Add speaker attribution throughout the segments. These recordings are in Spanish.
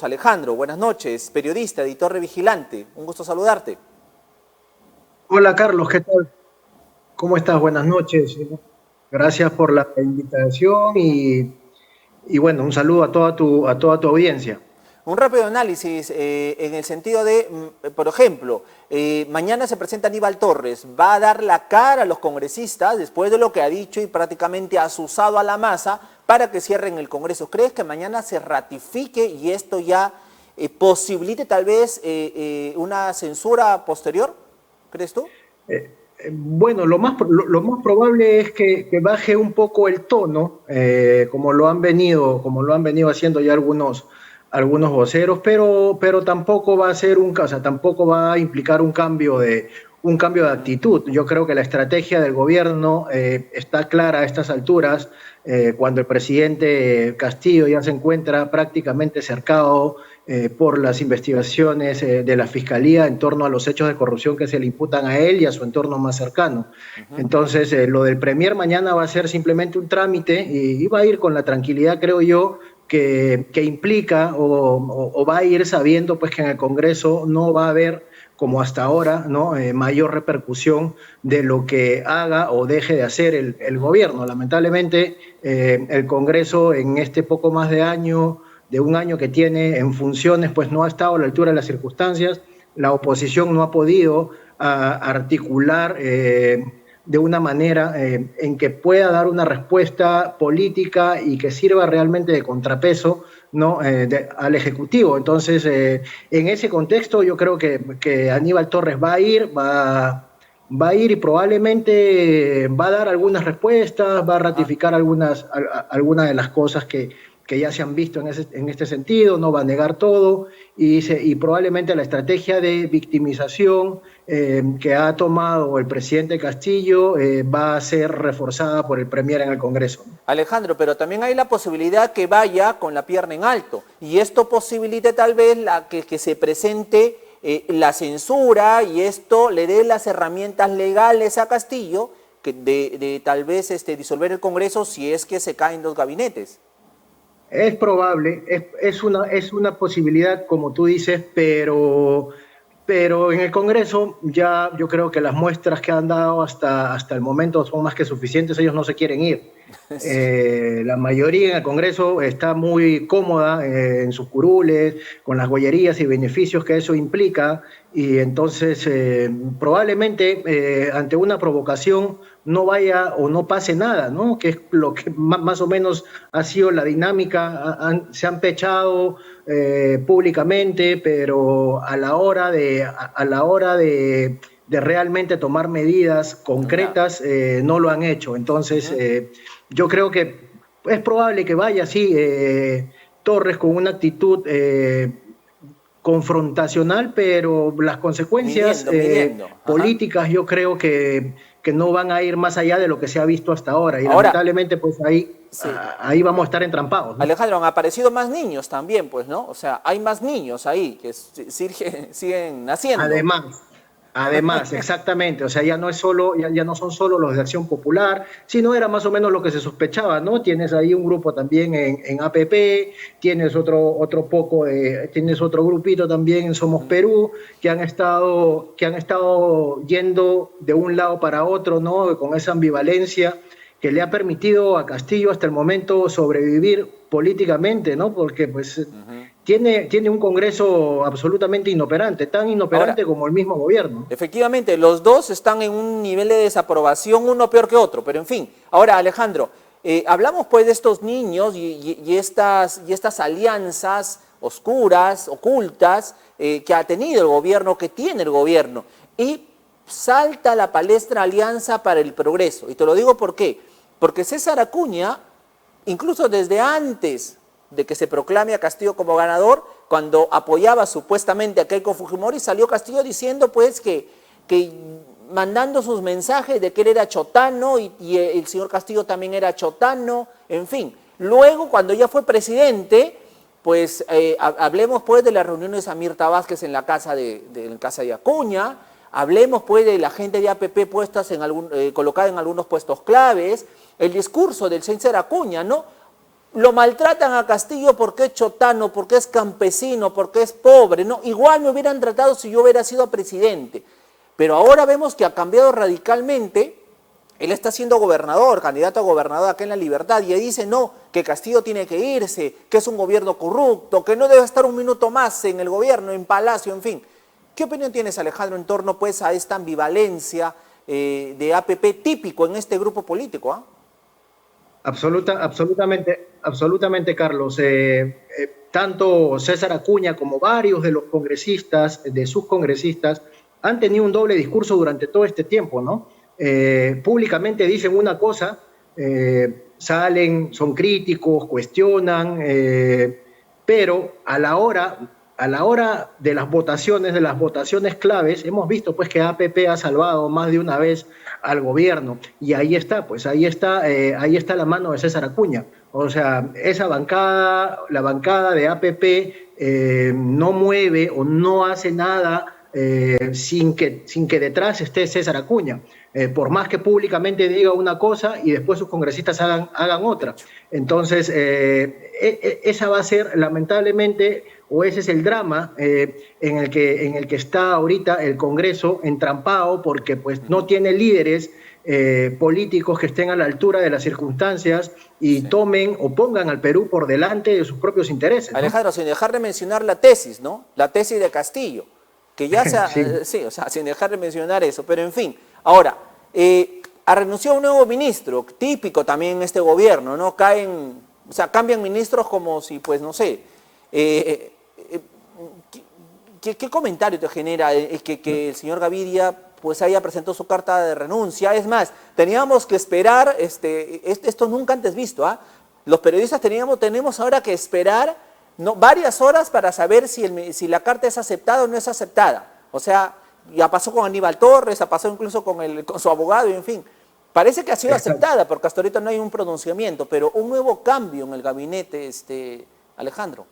Speaker 1: Alejandro, buenas noches, periodista, editor de Vigilante, un gusto saludarte.
Speaker 2: Hola Carlos, ¿qué tal? ¿Cómo estás? Buenas noches. Gracias por la invitación y bueno, un saludo a toda tu audiencia.
Speaker 1: Un rápido análisis en el sentido de, por ejemplo, mañana se presenta Aníbal Torres, va a dar la cara a los congresistas después de lo que ha dicho y prácticamente ha asusado a la masa para que cierren el Congreso. ¿Crees que mañana se ratifique y esto ya posibilite tal vez una censura posterior? ¿Crees tú?
Speaker 2: Bueno, lo más probable es que baje un poco el tono, como lo han venido haciendo ya algunos voceros, pero tampoco va a ser o sea, tampoco va a implicar un cambio de actitud. Yo creo que la estrategia del gobierno está clara a estas alturas, cuando el presidente Castillo ya se encuentra prácticamente cercado por las investigaciones de la Fiscalía en torno a los hechos de corrupción que se le imputan a él y a su entorno más cercano. Entonces, lo del Premier mañana va a ser simplemente un trámite y va a ir con la tranquilidad, creo yo, que implica o va a ir sabiendo pues que en el Congreso no va a haber como hasta ahora, ¿no? Mayor repercusión de lo que haga o deje de hacer el gobierno. Lamentablemente, el Congreso en este poco más de un año que tiene en funciones, pues no ha estado a la altura de las circunstancias. La oposición no ha podido articular de una manera en que pueda dar una respuesta política y que sirva realmente de contrapeso, ¿no? Al Ejecutivo. Entonces, en ese contexto, yo creo que Aníbal Torres va a ir y probablemente va a dar algunas respuestas, va a ratificar algunas de las cosas que ya se han visto en este sentido, no va a negar todo y probablemente la estrategia de victimización que ha tomado el presidente Castillo va a ser reforzada por el Premier en el Congreso.
Speaker 1: Alejandro, pero también hay la posibilidad que vaya con la pierna en alto y esto posibilite tal vez que se presente la censura y esto le dé las herramientas legales a Castillo de tal vez disolver el Congreso si es que se caen los gabinetes.
Speaker 2: Es probable, es una posibilidad, como tú dices, pero en el Congreso ya yo creo que las muestras que han dado hasta el momento son más que suficientes, ellos no se quieren ir. La mayoría en el Congreso está muy cómoda en sus curules, con las gollerías y beneficios que eso implica, y entonces probablemente ante una provocación no vaya o no pase nada, ¿no? Que es lo que más o menos ha sido la dinámica, se han pechado públicamente, pero a la hora de realmente tomar medidas
Speaker 1: Ya.
Speaker 2: concretas no lo han hecho. Entonces, yo creo que es probable que vaya así Torres con una actitud confrontacional, pero las consecuencias
Speaker 1: Midiendo. Ajá.
Speaker 2: políticas yo creo que no van a ir más allá de lo que se ha visto hasta ahora. Y
Speaker 1: Ahora,
Speaker 2: lamentablemente, pues
Speaker 1: sí.
Speaker 2: ahí vamos a estar entrampados, ¿no?
Speaker 1: Alejandro, han aparecido más niños también, pues, ¿no? O sea, hay más niños ahí que siguen naciendo.
Speaker 2: Además, además, exactamente, o sea, ya no son solo los de Acción Popular, sino era más o menos lo que se sospechaba, ¿no? Tienes ahí un grupo también en APP, tienes otro grupito también en Somos Perú, que han estado yendo de un lado para otro, ¿no? Con esa ambivalencia que le ha permitido a Castillo hasta el momento sobrevivir políticamente, ¿no? Porque pues tiene un Congreso absolutamente inoperante, tan
Speaker 1: Ahora,
Speaker 2: inoperante como el mismo gobierno.
Speaker 1: efectivamente, los dos están en un nivel de desaprobación, uno peor que otro, pero en fin. Ahora, Alejandro, hablamos pues de estos niños y estas alianzas oscuras, ocultas, que ha tenido el gobierno, que tiene el gobierno. Y salta a la palestra Alianza para el Progreso. Y te lo digo por qué. Porque César Acuña, incluso desde antes de que se proclame a Castillo como ganador, cuando apoyaba supuestamente a Keiko Fujimori, salió Castillo diciendo pues que mandando sus mensajes de que él era chotano y el señor Castillo también era chotano, en fin. Luego, cuando ya fue presidente, pues hablemos pues de las reuniones a Mirta Vázquez en la casa de Acuña, hablemos pues de la gente de APP puestas colocada en algunos puestos claves, el discurso del César Acuña, ¿no? lo maltratan a Castillo porque es chotano, porque es campesino, porque es pobre, ¿no? Igual me hubieran tratado si yo hubiera sido presidente. Pero ahora vemos que ha cambiado radicalmente. Él está siendo gobernador, candidato a gobernador acá en La Libertad, y él dice no, que Castillo tiene que irse, que es un gobierno corrupto, que no debe estar un minuto más en el gobierno, en Palacio, en fin. ¿Qué opinión tienes, Alejandro, en torno pues a esta ambivalencia de APP típico en este grupo político? ¿Ah?
Speaker 2: Absolutamente, Carlos. Tanto César Acuña como varios de los congresistas, de sus congresistas, han tenido un doble discurso durante todo este tiempo, ¿no? Públicamente dicen una cosa, salen, son críticos, cuestionan, pero a la hora de las votaciones claves, hemos visto pues que APP ha salvado más de una vez al gobierno, y ahí está la mano de César Acuña. O sea, esa bancada, la bancada de APP no mueve o no hace nada sin que detrás esté César Acuña, por más que públicamente diga una cosa y después sus congresistas hagan otra. Entonces, esa va a ser lamentablemente, o ese es el drama en el que está ahorita el Congreso entrampado, porque pues no tiene líderes políticos que estén a la altura de las circunstancias y tomen o pongan al Perú por delante de sus propios intereses, ¿no?
Speaker 1: Alejandro, sin dejar de mencionar la tesis, ¿no? La tesis de Castillo, que ya sí, o sea, sin dejar de mencionar eso, pero en fin. Ahora, ha renunciado un nuevo ministro, típico también en este gobierno, ¿no? Cambian ministros como si, pues, no sé, ¿qué comentario te genera que el señor Gaviria pues haya presentado su carta de renuncia? Es más, teníamos que esperar, esto nunca antes visto, ¿ah? Los periodistas tenemos ahora que esperar varias horas para saber si la carta es aceptada o no es aceptada. O sea, ya pasó con Aníbal Torres, ha pasado incluso con su abogado, y en fin. Parece que ha sido aceptada, porque hasta ahorita no hay un pronunciamiento, pero un nuevo cambio en el gabinete, Alejandro.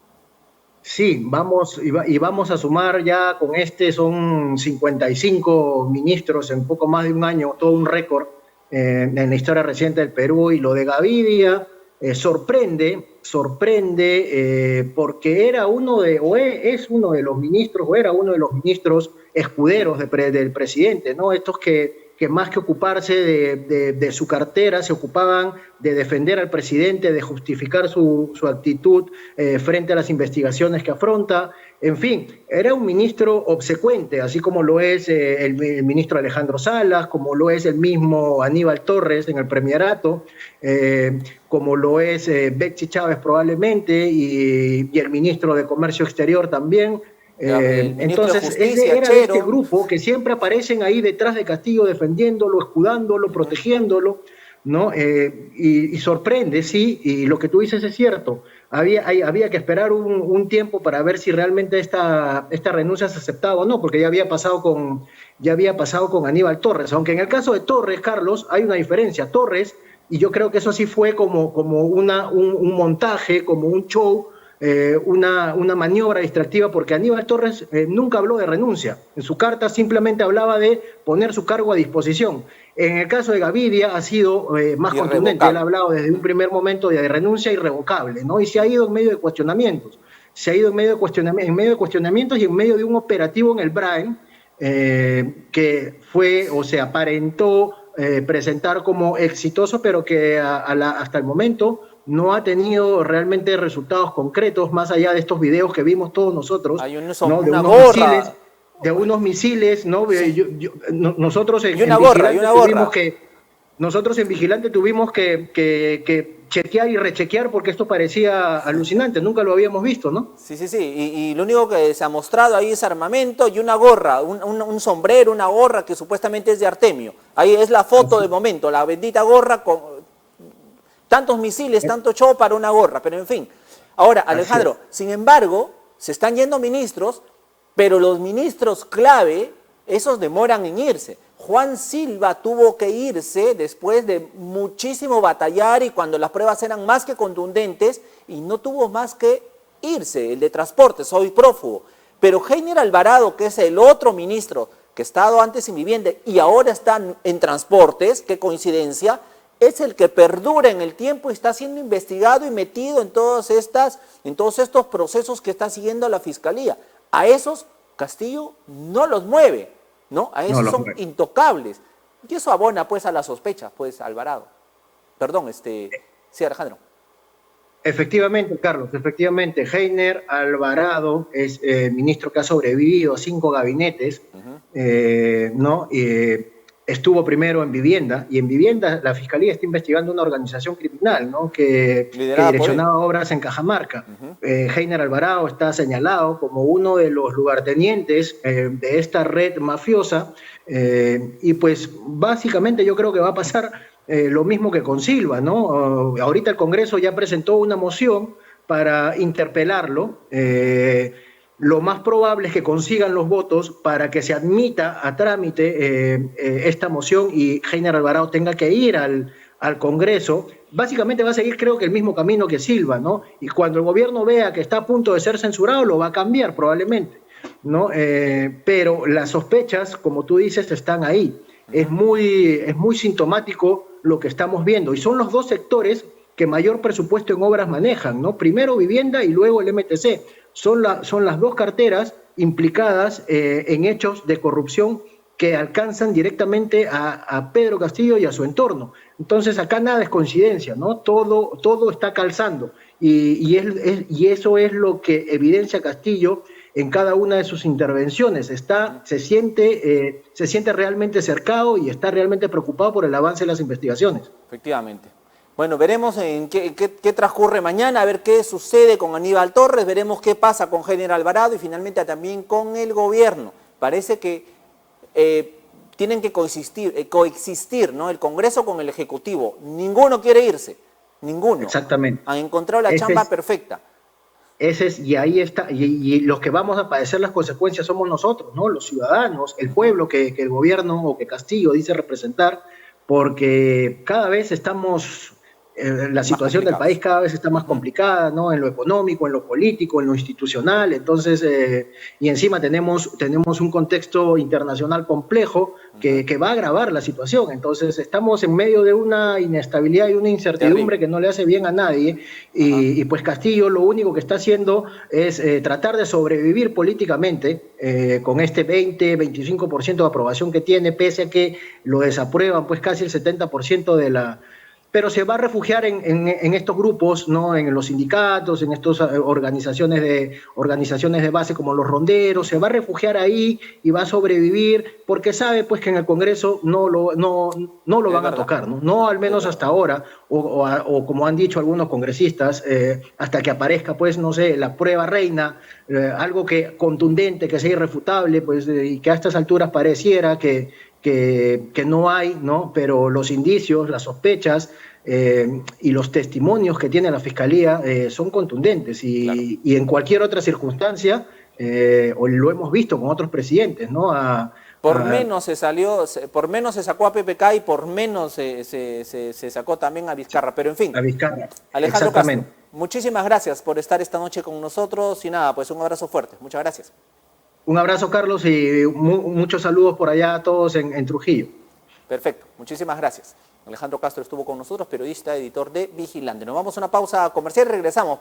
Speaker 2: Sí, vamos a sumar ya con son 55 ministros en poco más de un año, todo un récord en la historia reciente del Perú, y lo de Gaviria sorprende porque era es uno de los ministros, o era uno de los ministros escuderos del presidente, ¿no? Estos que más que ocuparse de su cartera, se ocupaban de defender al presidente, de justificar su actitud frente a las investigaciones que afronta. En fin, era un ministro obsecuente, así como lo es el ministro Alejandro Salas, como lo es el mismo Aníbal Torres en el Premierato, como lo es Betsy Chávez probablemente, y el ministro de Comercio Exterior también. Entonces, era de este grupo que siempre aparecen ahí detrás de Castillo defendiéndolo, escudándolo, protegiéndolo, ¿no? Y sorprende, sí, y lo que tú dices es cierto. Había que esperar un tiempo para ver si realmente esta renuncia se aceptaba o no, porque ya había pasado con Aníbal Torres. Aunque en el caso de Torres, Carlos, hay una diferencia. Torres, y yo creo que eso sí fue como un montaje, como un show, una maniobra distractiva, porque Aníbal Torres nunca habló de renuncia. En su carta simplemente hablaba de poner su cargo a disposición. En el caso de Gaviria ha sido más contundente. Él ha hablado desde un primer momento de renuncia irrevocable, ¿no? Y se ha ido en medio de cuestionamientos. Se ha ido en medio de cuestionamientos y en medio de un operativo en el Brain que fue, o se aparentó presentar como exitoso, pero que hasta el momento no ha tenido realmente resultados concretos, más allá de estos videos que vimos todos nosotros, ¿no? De unos misiles, ¿no? Sí. Nosotros en Vigilante tuvimos que chequear y rechequear, porque esto parecía alucinante, nunca lo habíamos visto, ¿no?
Speaker 1: Sí, y lo único que se ha mostrado ahí es armamento y una gorra, un sombrero, una gorra que supuestamente es de Artemio. Ahí es la foto de momento, la bendita gorra con tantos misiles, tanto show para una gorra, pero en fin. Ahora, Alejandro, sin embargo, se están yendo ministros, pero los ministros clave, esos demoran en irse. Juan Silva tuvo que irse después de muchísimo batallar y cuando las pruebas eran más que contundentes, y no tuvo más que irse, el de transporte, soy prófugo. Pero Heiner Alvarado, que es el otro ministro que ha estado antes en vivienda y ahora está en transportes, qué coincidencia, es el que perdura en el tiempo y está siendo investigado y metido en todos estos procesos que está siguiendo la Fiscalía. A esos Castillo no los mueve, ¿no? A esos son intocables. Y eso abona pues a la sospecha, pues, Alvarado. Perdón, sí, Alejandro.
Speaker 2: Efectivamente, Carlos, efectivamente. Heiner Alvarado es ministro que ha sobrevivido a 5 gabinetes, ¿no? Estuvo primero en vivienda, y en vivienda la Fiscalía está investigando una organización criminal, ¿no? que direccionaba obras en Cajamarca. Heiner Alvarado está señalado como uno de los lugartenientes de esta red mafiosa, y pues básicamente yo creo que va a pasar lo mismo que con Silva, ¿no? Ahorita el Congreso ya presentó una moción para interpelarlo. Lo más probable es que consigan los votos para que se admita a trámite esta moción y Heiner Alvarado tenga que ir al Congreso. Básicamente va a seguir, creo que, el mismo camino que Silva, ¿no? Y cuando el gobierno vea que está a punto de ser censurado, lo va a cambiar probablemente, ¿no? Pero las sospechas, como tú dices, están ahí. Es muy sintomático lo que estamos viendo, y son los dos sectores que mayor presupuesto en obras manejan, ¿no? Primero vivienda y luego el MTC. Son las dos carteras implicadas en hechos de corrupción que alcanzan directamente a Pedro Castillo y a su entorno. Entonces acá nada es coincidencia, ¿no? Todo está calzando, y eso es lo que evidencia Castillo en cada una de sus intervenciones. Se siente realmente cercado y está realmente preocupado por el avance de las investigaciones.
Speaker 1: Efectivamente. Bueno, veremos en qué transcurre mañana, a ver qué sucede con Aníbal Torres, veremos qué pasa con Heiner Alvarado y finalmente también con el gobierno. Parece que tienen que coexistir, ¿no? El Congreso con el Ejecutivo. Ninguno quiere irse, ninguno.
Speaker 2: Exactamente.
Speaker 1: Han encontrado la chamba perfecta.
Speaker 2: Y ahí está, y los que vamos a padecer las consecuencias somos nosotros, ¿no? Los ciudadanos, el pueblo que el gobierno o que Castillo dice representar, porque cada vez estamos... la situación del país cada vez está más complicada, ¿no? En lo económico, en lo político, en lo institucional. Entonces, y encima tenemos un contexto internacional complejo que va a agravar la situación. Entonces estamos en medio de una inestabilidad y una incertidumbre que no le hace bien a nadie, y pues Castillo lo único que está haciendo es tratar de sobrevivir políticamente con este 20-25% de aprobación que tiene, pese a que lo desaprueban pues casi el 70% de la... Pero se va a refugiar en estos grupos, ¿no? En los sindicatos, en estas organizaciones de base como los ronderos. Se va a refugiar ahí y va a sobrevivir porque sabe pues que en el Congreso no lo van a tocar, ¿no? No, al menos hasta ahora, o como han dicho algunos congresistas, hasta que aparezca pues, no sé, la prueba reina, algo que contundente, que sea irrefutable, pues, y que a estas alturas pareciera que no hay, ¿no? Pero los indicios, las sospechas y los testimonios que tiene la Fiscalía son contundentes, y en cualquier otra circunstancia, o lo hemos visto con otros presidentes, ¿no?
Speaker 1: Por menos se sacó a PPK y por menos se sacó también a Vizcarra, pero en fin.
Speaker 2: A Vizcarra,
Speaker 1: Alejandro Castro, muchísimas gracias por estar esta noche con nosotros y nada, pues un abrazo fuerte. Muchas gracias.
Speaker 2: Un abrazo, Carlos, y muchos saludos por allá a todos en Trujillo.
Speaker 1: Perfecto, muchísimas gracias. Alejandro Castro estuvo con nosotros, periodista, editor de Vigilante. Nos vamos a una pausa comercial y regresamos.